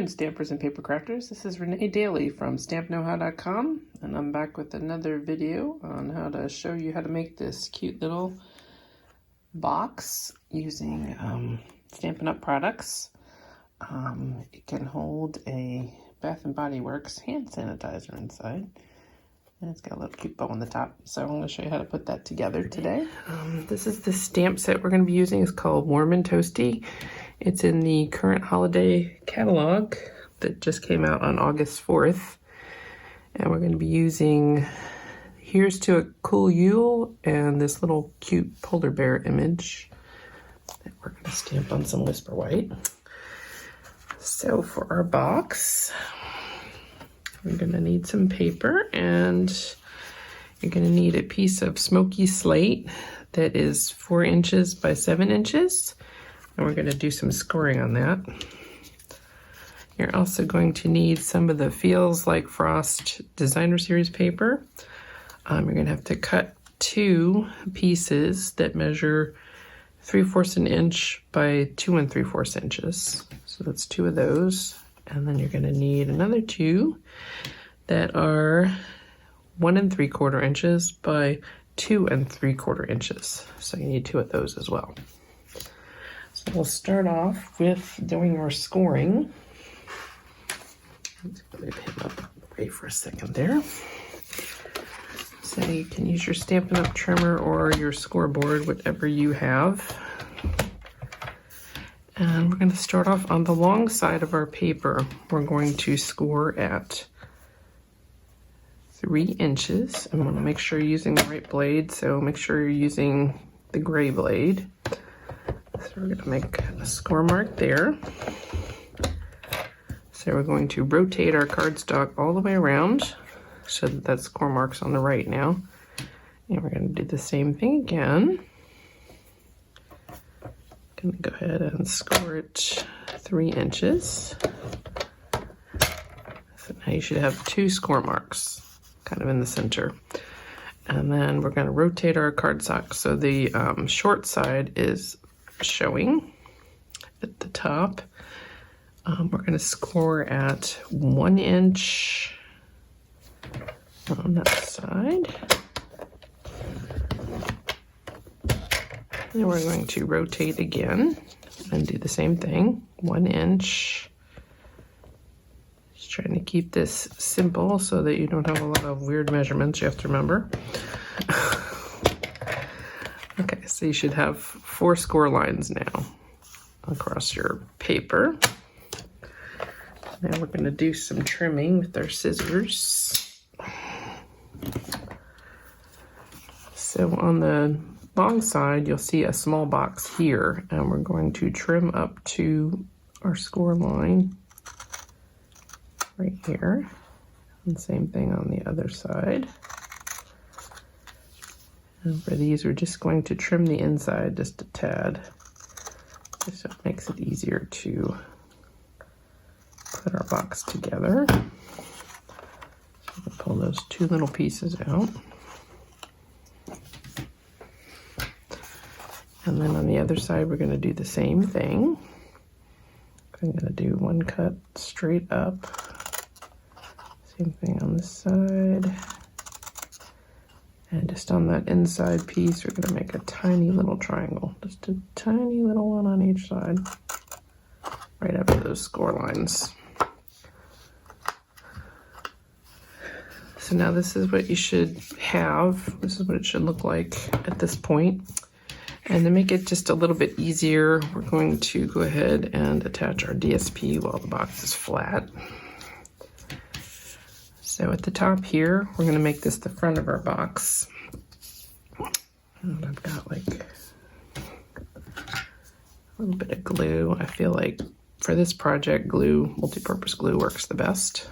afternoon, stampers and paper crafters. This is Renee Daly from StampKnowHow.com, and I'm back with another video on how to show you how to make this cute little box using Stampin' Up products. It can hold a Bath & Body Works hand sanitizer inside, and it's got a little cute bow on the top. So I'm going to show you how to put that together today. This is the stamp set we're going to be using. It's called Warm and Toasty. It's in the current holiday catalog that just came out on August 4th. And we're going to be using Here's to a Cool Yule and this little cute polar bear image that we're going to stamp on some Whisper White. So for our box, we're going to need some paper, and you're going to need a piece of Smoky Slate that is 4 inches by 7 inches. And we're going to do some scoring on that. You're also going to need some of the Feels Like Frost Designer Series paper. You're going to have to cut 2 pieces that measure 3/4 an inch by 2 3/4 inches. So that's 2 of those. And then you're going to need another 2 that are 1 3/4 inches by 2 3/4 inches. So you need 2 of those as well. So we'll start off with doing our scoring. Let's move him up away for a second there. So you can use your Stampin' Up trimmer or your scoreboard, whatever you have. And we're going to start off on the long side of our paper. We're going to score at 3 inches. I want to make sure you're using the right blade, so make sure you're using the gray blade. So we're going to make a score mark there. So we're going to rotate our cardstock all the way around so that that score mark's on the right now. And we're going to do the same thing again. Going to go ahead and score it 3 inches. So now you should have 2 score marks kind of in the center. And then we're going to rotate our cardstock so the short side is showing at the top. We're going to score at 1 inch on that side. Then we're going to rotate again and do the same thing, 1 inch. Just trying to keep this simple so that you don't have a lot of weird measurements you have to remember. Okay, so you should have 4 score lines now across your paper. Now we're going to do some trimming with our scissors. So on the long side, you'll see a small box here, and we're going to trim up to our score line right here. And same thing on the other side. And for these, we're just going to trim the inside just a tad, just so it makes it easier to put our box together. So we'll pull those 2 little pieces out. And then on the other side, we're going to do the same thing. I'm going to do 1 cut straight up. Same thing on this side. And just on that inside piece, we're going to make a tiny little triangle. Just a tiny little one on each side. Right after those score lines. So now this is what you should have. This is what it should look like at this point. And to make it just a little bit easier, we're going to go ahead and attach our DSP while the box is flat. So at the top here, we're going to make this the front of our box. And I've got like a little bit of glue. I feel like for this project, multi-purpose glue works the best.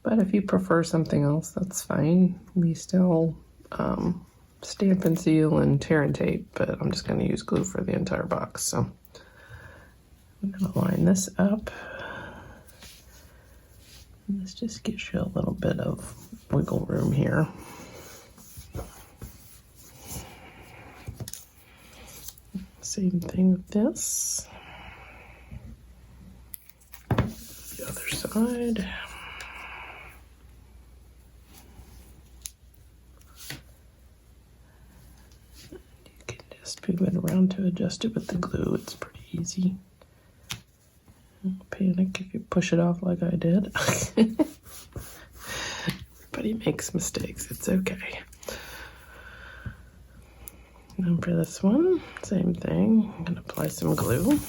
But if you prefer something else, that's fine. We still stamp and seal and tear and tape, but I'm just going to use glue for the entire box. So I'm going to line this up. And this just gives you a little bit of wiggle room here. Same thing with this. other side. You can just move it around to adjust it with the glue. It's pretty easy. Don't panic if you push it off like I did. Everybody makes mistakes. It's okay. And for this one, same thing. I'm going to apply some glue.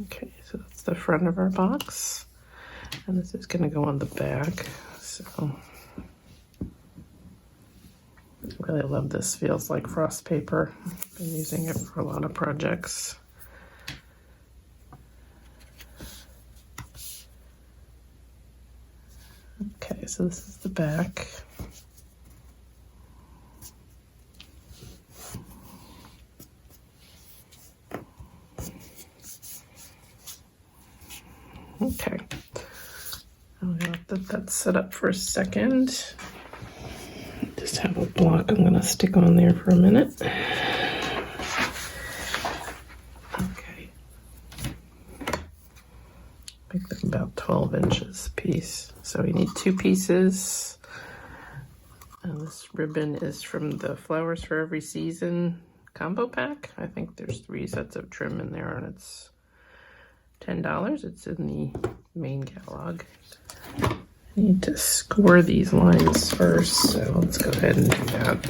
Okay, so that's the front of our box. And this is going to go on the back. So I really love this. Feels like frost paper. I've been using it for a lot of projects. Okay, so this is the back. Okay, I'm gonna let that set up for a second. Just have a block I'm gonna stick on there for a minute. Okay, make them about 12 inches a piece. So we need 2 pieces. And this ribbon is from the Flowers for Every Season combo pack. I think there's 3 sets of trim in there, and it's $10. It's in the main catalog. I need to score these lines first, so let's go ahead and do that.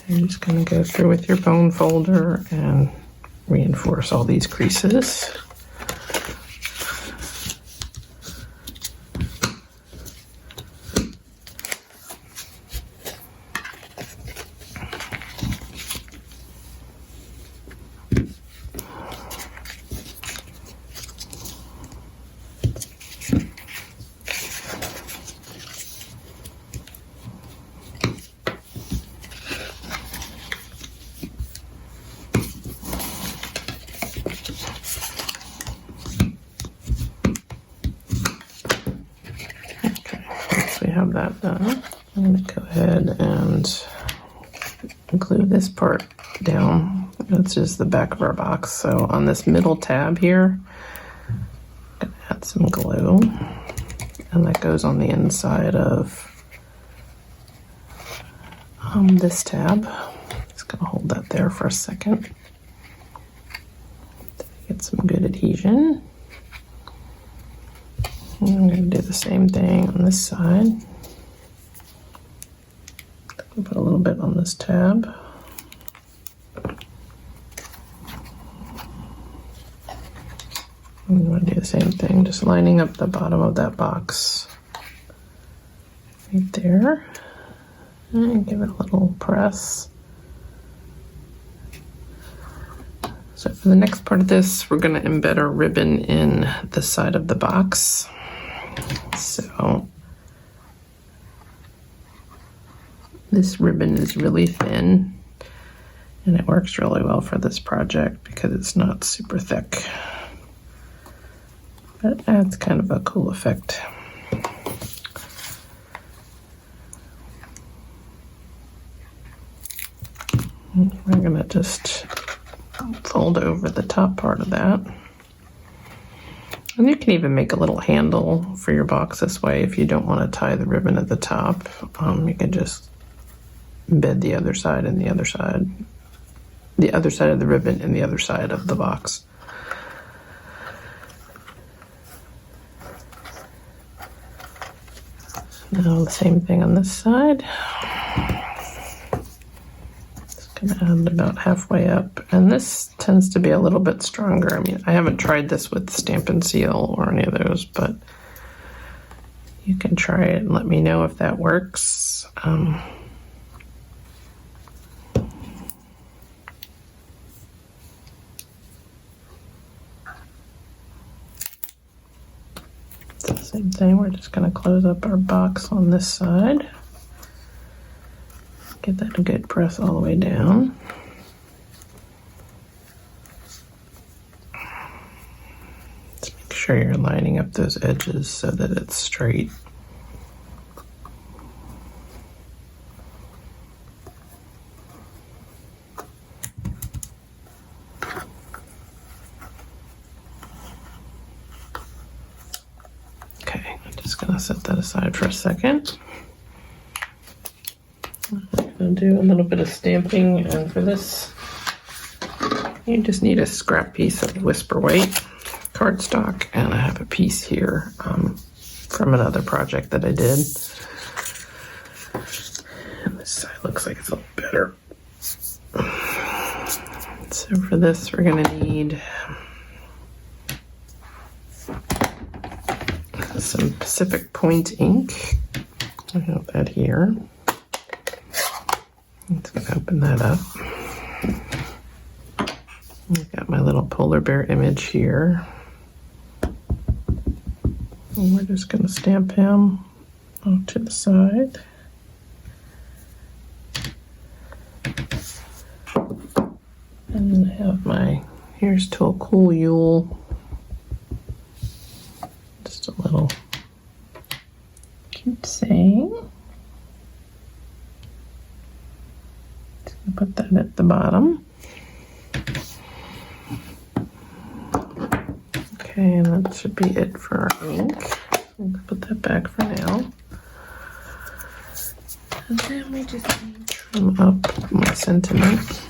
I'm just going to go through with your bone folder and reinforce all these creases. Have that done. I'm going to go ahead and glue this part down. It's just the back of our box. So on this middle tab here, I'm going to add some glue, and that goes on the inside of this tab. Just going to hold that there for a second. Get some good adhesion. I'm going to do the same thing on this side. Put a little bit on this tab. I'm going to do the same thing, just lining up the bottom of that box right there. And give it a little press. So for the next part of this, we're going to embed our ribbon in the side of the box. So this ribbon is really thin, and it works really well for this project because it's not super thick. But it adds kind of a cool effect. We're going to just fold over the top part of that. And you can even make a little handle for your box this way if you don't want to tie the ribbon at the top. You can just embed the other side and the other side of the ribbon and the other side of the box. Now the same thing on this side. Just gonna add about halfway up, and this tends to be a little bit stronger. I mean, I haven't tried this with Stampin' Seal or any of those, but you can try it and let me know if that works. Same thing, we're just going to close up our box on this side. Get that a good press all the way down. sure you're lining up those edges so that it's straight. Okay, I'm just gonna set that aside for a second. I'm gonna do a little bit of stamping, and for this, you just need a scrap piece of Whisper White cardstock, and I have a piece here from another project that I did. And this side looks like it's a little better. So for this, we're gonna need some Pacific Point ink. I have that here. Let's go open that up. I've got my little polar bear image here. And we're just going to stamp him off to the side. And then I have my Here's to a Cool Yule. Just a little cute saying. Just going to put that at the bottom. Okay, and that should be it for our ink. I'll put that back for now. And then we just need to trim up my sentiment.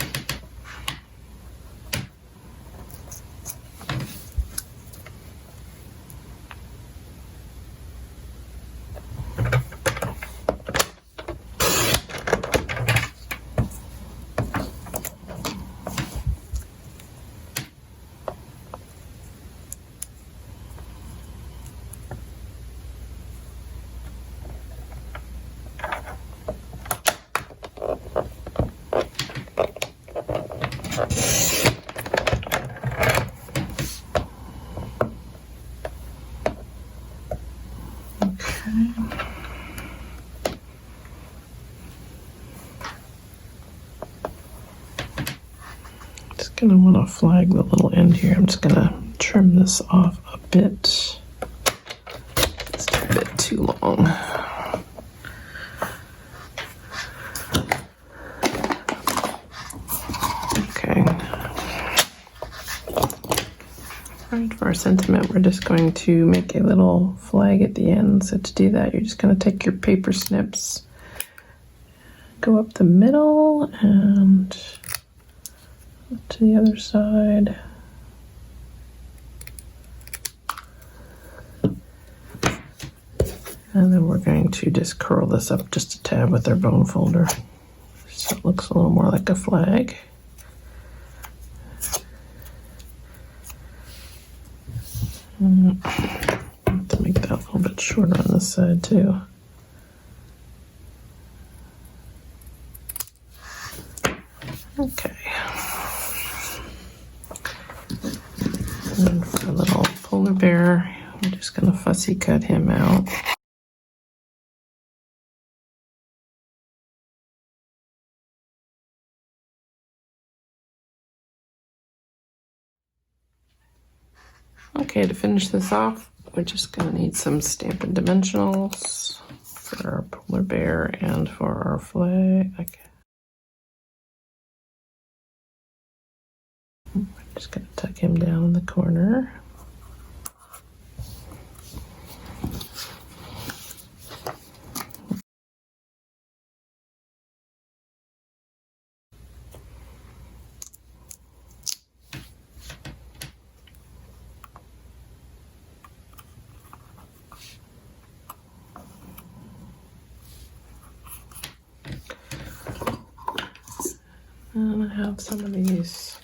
Gonna want to flag the little end here. I'm just gonna trim this off a bit. It's a bit too long. Okay. Alright, for our sentiment, we're just going to make a little flag at the end. So to do that, you're just gonna take your paper snips, go up the middle, and to the other side. And then we're going to just curl this up just a tad with our bone folder so it looks a little more like a flag. And to make that a little bit shorter on this side too. Okay. And for a little polar bear, I'm just going to fussy cut him out. Okay, to finish this off, we're just going to need some Stampin' Dimensionals for our polar bear and for our flag. Okay. I'm just going to tuck him down in the corner. And I have some of these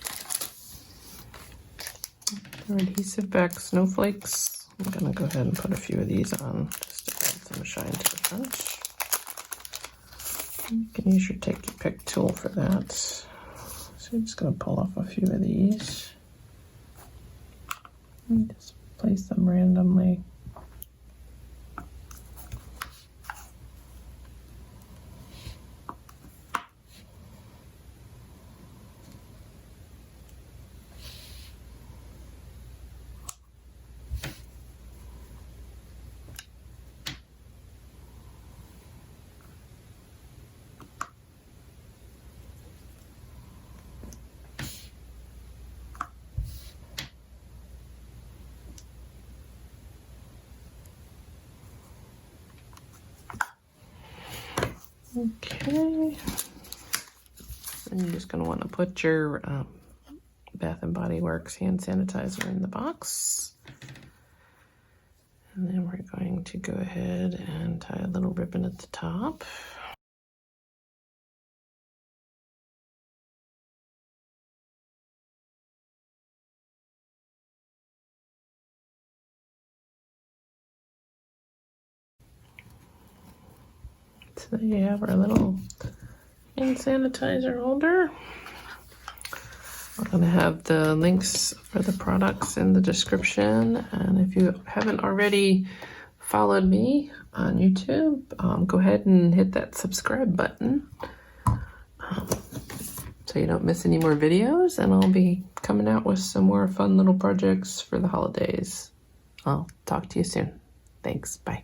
adhesive back snowflakes. I'm going to go ahead and put a few of these on just to add some shine to the front. You can use your take your pick tool for that. So I'm just going to pull off a few of these and just place them randomly. Okay. And you're just going to want to put your Bath & Body Works hand sanitizer in the box. And then we're going to go ahead and tie a little ribbon at the top. So there you have our little hand sanitizer holder. I'm going to have the links for the products in the description. And if you haven't already followed me on YouTube, go ahead and hit that subscribe button so you don't miss any more videos. And I'll be coming out with some more fun little projects for the holidays. I'll talk to you soon. Thanks. Bye.